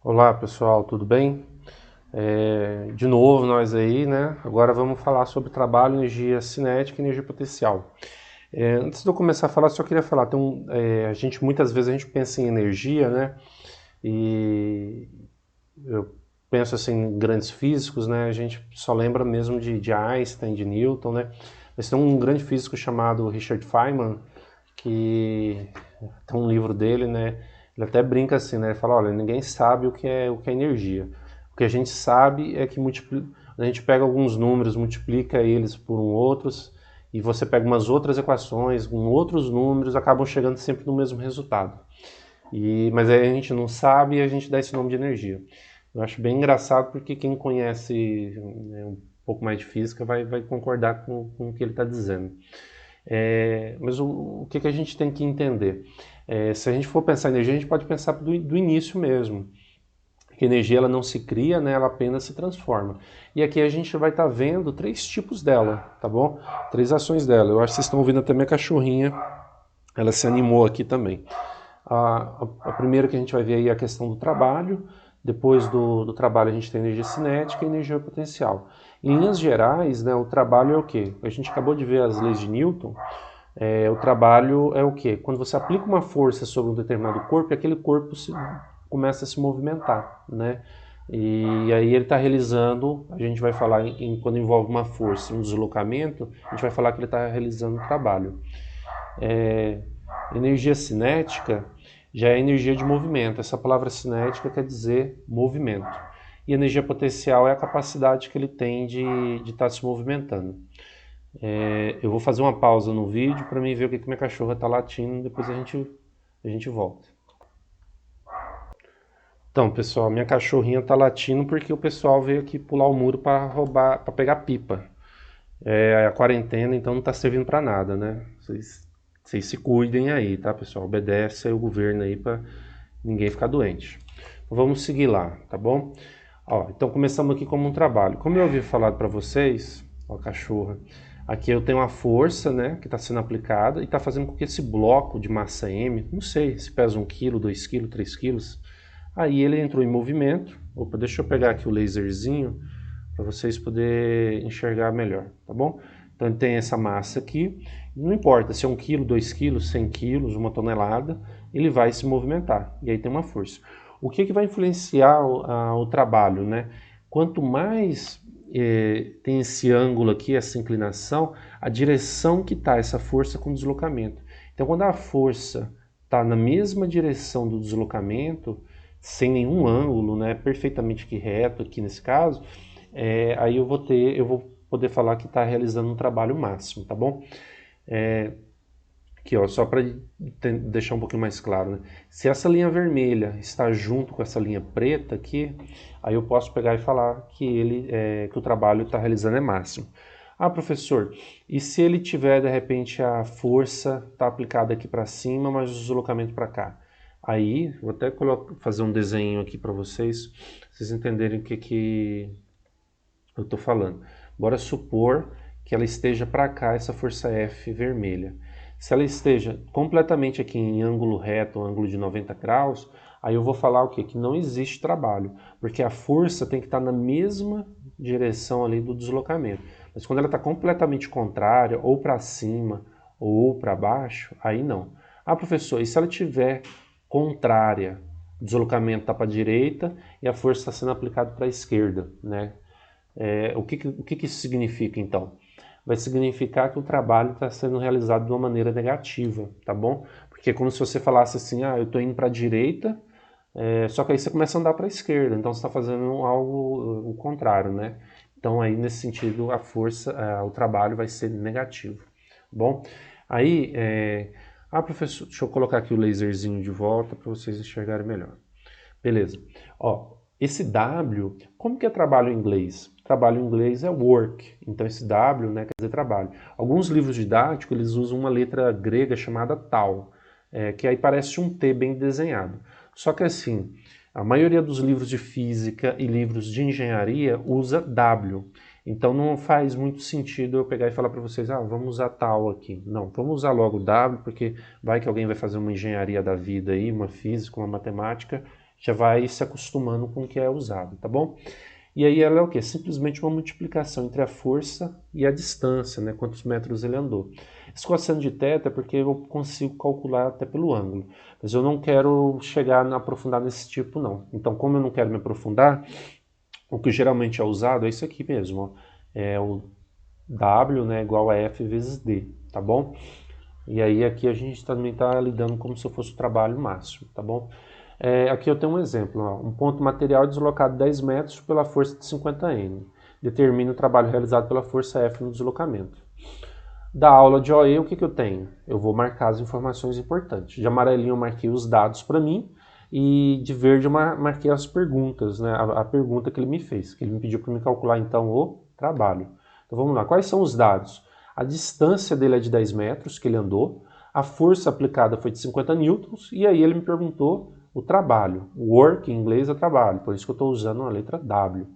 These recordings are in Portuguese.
Olá pessoal, tudo bem? De novo nós aí, né? Agora vamos falar sobre trabalho, energia cinética e energia potencial. Antes de eu começar a falar, só queria falar, muitas vezes a gente pensa em energia, né? E eu penso assim em grandes físicos, né? A gente só lembra mesmo de Einstein, de Newton, né? Mas tem um grande físico chamado Richard Feynman, que tem um livro dele, né? Ele até brinca assim, né? Ele fala, olha, ninguém sabe o que é energia. O que a gente sabe é que a gente pega alguns números, multiplica eles por outros, e você pega umas outras equações com outros números, acabam chegando sempre no mesmo resultado. Mas aí a gente não sabe e a gente dá esse nome de energia. Eu acho bem engraçado porque quem conhece, né, um pouco mais de física vai concordar com o que ele está dizendo. Mas o que a gente tem que entender? Se a gente for pensar em energia, a gente pode pensar do início mesmo. Que a energia ela não se cria, né, ela apenas se transforma. E aqui a gente vai estar vendo três tipos dela, tá bom? Três ações dela. Eu acho que vocês estão ouvindo até minha cachorrinha, ela se animou aqui também. A primeira que a gente vai ver aí é a questão do trabalho. Depois do trabalho a gente tem energia cinética e energia potencial. Em linhas gerais, né, o trabalho é o quê? A gente acabou de ver as leis de Newton. O trabalho é o quê? Quando você aplica uma força sobre um determinado corpo, aquele corpo começa a se movimentar, né? E aí ele está realizando, a gente vai falar quando envolve uma força, um deslocamento, a gente vai falar que ele está realizando um trabalho. Energia cinética já é energia de movimento. Essa palavra cinética quer dizer movimento. E energia potencial é a capacidade que ele tem de estar se movimentando. Eu vou fazer uma pausa no vídeo para mim ver o que minha cachorra está latindo, depois a gente volta. Então, pessoal, minha cachorrinha está latindo porque o pessoal veio aqui pular o muro para roubar, para pegar pipa. A quarentena, então não está servindo para nada, né? Vocês se cuidem aí, tá, pessoal? Obedece aí o governo aí para ninguém ficar doente. Então, vamos seguir lá, tá bom? Então começamos aqui como um trabalho. Como eu havia falado para vocês, a cachorra, aqui eu tenho uma força, né, que está sendo aplicada e está fazendo com que esse bloco de massa M, não sei se pesa 1 kg, 2 kg, 3 kg, aí ele entrou em movimento. Opa, deixa eu pegar aqui o laserzinho para vocês poderem enxergar melhor, tá bom? Então ele tem essa massa aqui, não importa se é 1 kg, 2 kg, 100 kg, 1 tonelada, ele vai se movimentar, e aí tem uma força. O que vai influenciar o trabalho, né? Quanto mais tem esse ângulo aqui, essa inclinação, a direção que está essa força com deslocamento. Então quando a força está na mesma direção do deslocamento, sem nenhum ângulo, né, perfeitamente que reto aqui nesse caso, aí eu vou poder falar que está realizando um trabalho máximo, tá bom? Aqui, ó, só para deixar um pouquinho mais claro, né? Se essa linha vermelha está junto com essa linha preta aqui, aí eu posso pegar e falar que o trabalho está realizando é máximo. Ah, professor, e se ele tiver, de repente, a força está aplicada aqui para cima, mas o deslocamento para cá? Aí, vou até fazer um desenho aqui para vocês entenderem o que eu estou falando. Bora supor que ela esteja para cá, essa força F vermelha. Se ela esteja completamente aqui em ângulo reto, ângulo de 90 graus, aí eu vou falar o quê? Que não existe trabalho, porque a força tem que estar na mesma direção ali do deslocamento. Mas quando ela está completamente contrária, ou para cima, ou para baixo, aí não. Ah, professor, e se ela estiver contrária, o deslocamento está para a direita e a força está sendo aplicada para a esquerda, né? O que isso significa, então? Vai significar que o trabalho está sendo realizado de uma maneira negativa, tá bom? Porque é como se você falasse assim, eu estou indo para a direita, só que aí você começa a andar para a esquerda, então você está fazendo algo o contrário, né? Então aí nesse sentido a força, o trabalho vai ser negativo, tá bom? Aí, professor, deixa eu colocar aqui o laserzinho de volta para vocês enxergarem melhor. Beleza. Esse W, como que é trabalho em inglês? Trabalho em inglês é work, então esse W, né, quer dizer trabalho. Alguns livros didáticos eles usam uma letra grega chamada tau, que aí parece um T bem desenhado. Só que assim, a maioria dos livros de física e livros de engenharia usa W. Então não faz muito sentido eu pegar e falar para vocês, vamos usar tal aqui. Não, vamos usar logo W, porque vai que alguém vai fazer uma engenharia da vida aí, uma física, uma matemática, já vai se acostumando com o que é usado, tá bom? E aí ela é o quê? Simplesmente uma multiplicação entre a força e a distância, né? Quantos metros ele andou. Esse cosseno de θ é porque eu consigo calcular até pelo ângulo, mas eu não quero chegar a aprofundar nesse tipo, não. Então, como eu não quero me aprofundar, o que geralmente é usado é isso aqui mesmo, ó. É o W, né, igual a F vezes D, tá bom? E aí aqui a gente também está lidando como se fosse o trabalho máximo, tá bom? Aqui eu tenho um exemplo, ó. Um ponto material deslocado 10 metros pela força de 50 N. Determina o trabalho realizado pela força F no deslocamento. Da aula de OE, o que eu tenho? Eu vou marcar as informações importantes. De amarelinho eu marquei os dados para mim e de verde eu marquei as perguntas, né? A pergunta que ele me fez, que ele me pediu para me calcular então o trabalho. Então vamos lá, quais são os dados? A distância dele é de 10 metros que ele andou, a força aplicada foi de 50 newtons e aí ele me perguntou o trabalho. O work em inglês é trabalho, por isso que eu estou usando a letra W.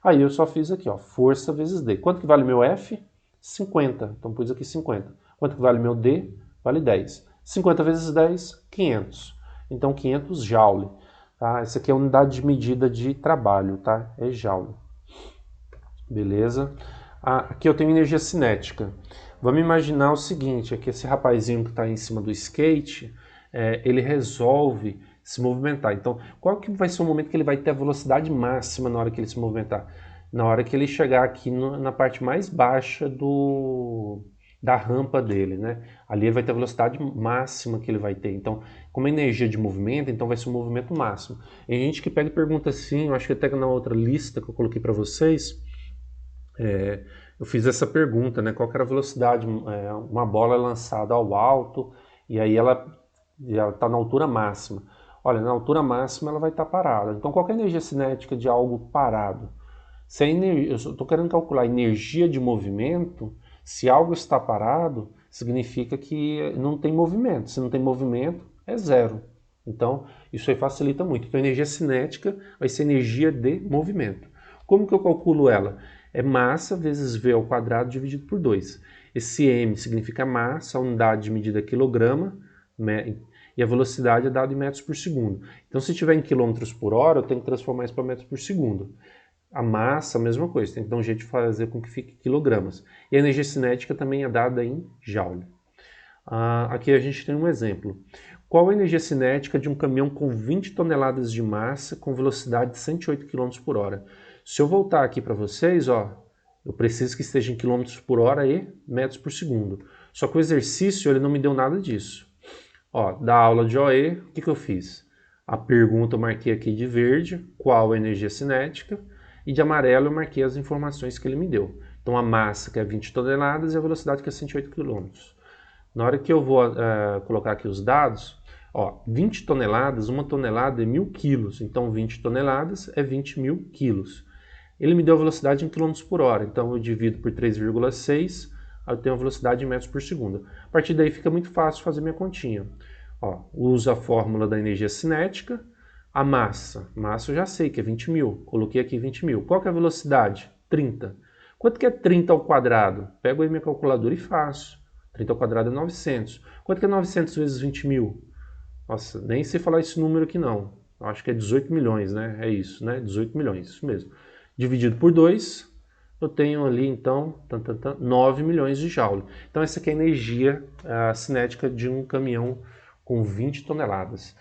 Aí eu só fiz aqui, ó, força vezes D. Quanto que vale meu F? 50. Então pus aqui 50. Quanto que vale meu D? Vale 10. 50 vezes 10, 500. Então 500 joule. Tá? Essa aqui é a unidade de medida de trabalho, tá? É joule. Beleza? Aqui eu tenho energia cinética. Vamos imaginar o seguinte, é que esse rapazinho que está em cima do skate, ele resolve se movimentar. Então, qual que vai ser o momento que ele vai ter a velocidade máxima na hora que ele se movimentar? Na hora que ele chegar aqui na parte mais baixa da rampa dele, né? Ali ele vai ter a velocidade máxima que ele vai ter. Então, como energia de movimento, então vai ser o movimento máximo. Tem gente que pega e pergunta assim, eu acho que até na outra lista que eu coloquei para vocês, eu fiz essa pergunta, né? Qual que era a velocidade? Uma bola é lançada ao alto e aí ela está na altura máxima. Olha, na altura máxima ela vai estar parada. Então, qual que é a energia cinética de algo parado? Se eu estou querendo calcular a energia de movimento, se algo está parado, significa que não tem movimento. Se não tem movimento, é zero. Então, isso aí facilita muito. Então, a energia cinética vai ser energia de movimento. Como que eu calculo ela? É massa vezes V ao quadrado dividido por 2. Esse M significa massa, a unidade de medida é quilograma, e a velocidade é dada em metros por segundo. Então, se tiver em quilômetros por hora, eu tenho que transformar isso para metros por segundo. A massa, a mesma coisa, tem que dar um jeito de fazer com que fique quilogramas. E a energia cinética também é dada em joule. Aqui a gente tem um exemplo. Qual a energia cinética de um caminhão com 20 toneladas de massa com velocidade de 108 km por hora? Se eu voltar aqui para vocês, ó, eu preciso que esteja em quilômetros por hora e metros por segundo. Só que o exercício ele não me deu nada disso. Ó, da aula de OE, o que eu fiz? A pergunta eu marquei aqui de verde, qual a energia cinética, e de amarelo eu marquei as informações que ele me deu. Então a massa que é 20 toneladas e a velocidade que é 108 km. Na hora que eu vou colocar aqui os dados, ó, 20 toneladas, uma tonelada é 1000 quilos, então 20 toneladas é 20.000 quilos. Ele me deu a velocidade em quilômetros por hora, então eu divido por 3,6, eu tenho a velocidade em metros por segundo. A partir daí fica muito fácil fazer minha continha. Ó, uso a fórmula da energia cinética, a massa eu já sei que é 20.000, coloquei aqui 20.000. Qual que é a velocidade? 30. Quanto que é 30 ao quadrado? Pego aí minha calculadora e faço. 30 ao quadrado é 900. Quanto que é 900 vezes 20.000? Nossa, nem sei falar esse número aqui não. Acho que é 18 milhões, né? É isso, né? 18 milhões, isso mesmo. Dividido por 2, eu tenho ali então 9 milhões de joule. Então essa aqui é a energia cinética de um caminhão com 20 toneladas.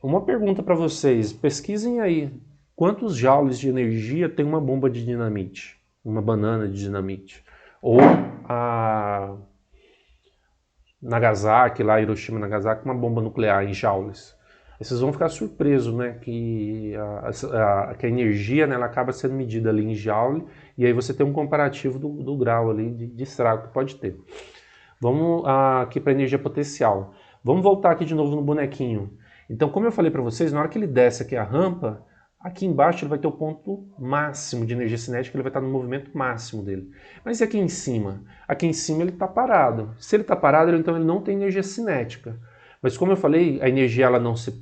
Uma pergunta para vocês, pesquisem aí, quantos joules de energia tem uma bomba de dinamite? Uma banana de dinamite? Ou a Nagasaki, lá Hiroshima Nagasaki, uma bomba nuclear em joules. Vocês vão ficar surpresos, né, que a energia, né, ela acaba sendo medida ali em joule, e aí você tem um comparativo do grau ali de estrago que pode ter. Vamos aqui para a energia potencial. Vamos voltar aqui de novo no bonequinho. Então, como eu falei para vocês, na hora que ele desce aqui a rampa, aqui embaixo ele vai ter o ponto máximo de energia cinética, ele vai estar no movimento máximo dele. Mas e aqui em cima? Aqui em cima ele está parado. Se ele está parado, então ele não tem energia cinética. Mas como eu falei, a energia ela não se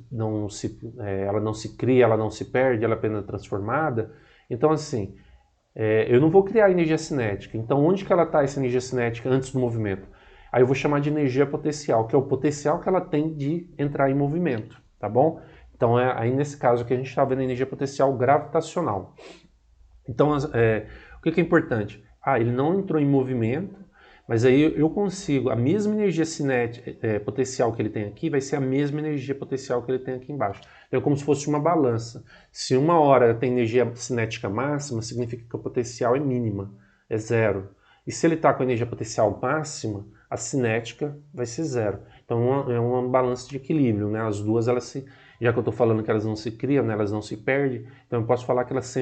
cria, ela não se perde, ela é apenas transformada. Então assim, eu não vou criar energia cinética. Então onde que ela está essa energia cinética antes do movimento? Aí eu vou chamar de energia potencial, que é o potencial que ela tem de entrar em movimento, tá bom? Então, aí nesse caso aqui a gente está vendo a energia potencial gravitacional. Então, o que é importante? Ele não entrou em movimento, mas aí eu consigo, a mesma energia cinética, potencial que ele tem aqui, vai ser a mesma energia potencial que ele tem aqui embaixo. Então, é como se fosse uma balança. Se uma hora tem energia cinética máxima, significa que o potencial é mínima, é zero. E se ele está com a energia potencial máxima, a cinética vai ser zero. Então, é uma balança de equilíbrio, né? As duas, já que eu estou falando que elas não se criam, né, elas não se perdem, então eu posso falar que elas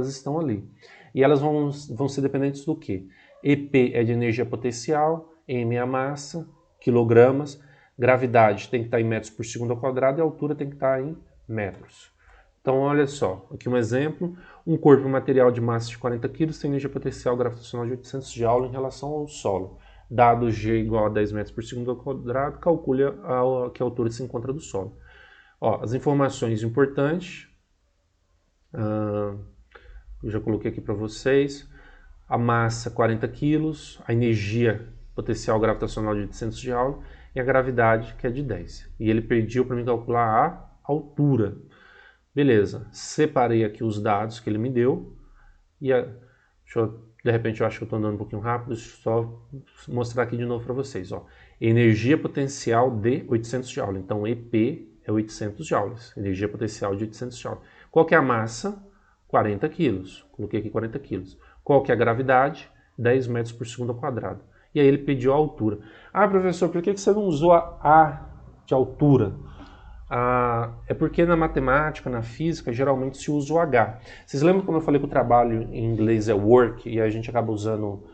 estão ali. E elas vão ser dependentes do quê? EP é de energia potencial, M é a massa, quilogramas, gravidade tem que estar em metros por segundo ao quadrado e a altura tem que estar em metros. Então olha só, aqui um exemplo, um corpo material de massa de 40 kg tem energia potencial gravitacional de 800 Joule em relação ao solo. Dado G igual a 10 metros por segundo ao quadrado, calcule que altura se encontra do solo. As informações importantes, eu já coloquei aqui para vocês. A massa 40 kg, a energia potencial gravitacional de 800 Joule e a gravidade que é de 10. E ele pediu para mim calcular a altura. Beleza, separei aqui os dados que ele me deu. E de repente eu acho que eu estou andando um pouquinho rápido, deixa eu só mostrar aqui de novo para vocês. Energia potencial de 800 Joule. Então EP é 800 joules, energia potencial de 800 joules. Qual que é a massa? 40 quilos, coloquei aqui 40 quilos. Qual que é a gravidade? 10 metros por segundo ao quadrado. E aí ele pediu a altura. Professor, por que você não usou a de altura? É porque na matemática, na física, geralmente se usa o H. Vocês lembram quando eu falei que o trabalho em inglês é work e a gente acaba usando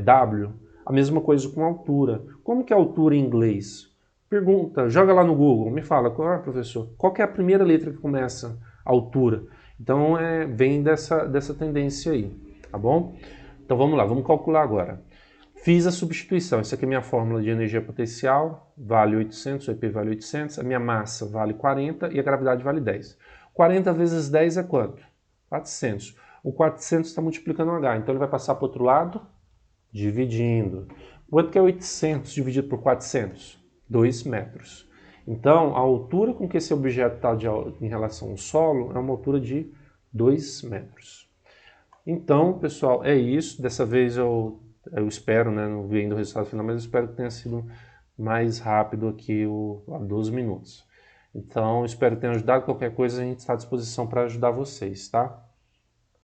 W? A mesma coisa com altura. Como que é altura em inglês? Pergunta, joga lá no Google, me fala, professor, qual que é a primeira letra que começa a altura? Então, vem dessa tendência aí, tá bom? Então, vamos lá, vamos calcular agora. Fiz a substituição, essa aqui é a minha fórmula de energia potencial, vale 800, o EP vale 800, a minha massa vale 40 e a gravidade vale 10. 40 vezes 10 é quanto? 400. O 400 está multiplicando o H, então ele vai passar para o outro lado, dividindo. Quanto que é 800 dividido por 400? 2 metros. Então, a altura com que esse objeto está em relação ao solo é uma altura de 2 metros. Então, pessoal, é isso. Dessa vez eu espero, né, não vi ainda o resultado final, mas eu espero que tenha sido mais rápido aqui, a 12 minutos. Então, espero que tenha ajudado. Qualquer coisa, a gente está à disposição para ajudar vocês, tá?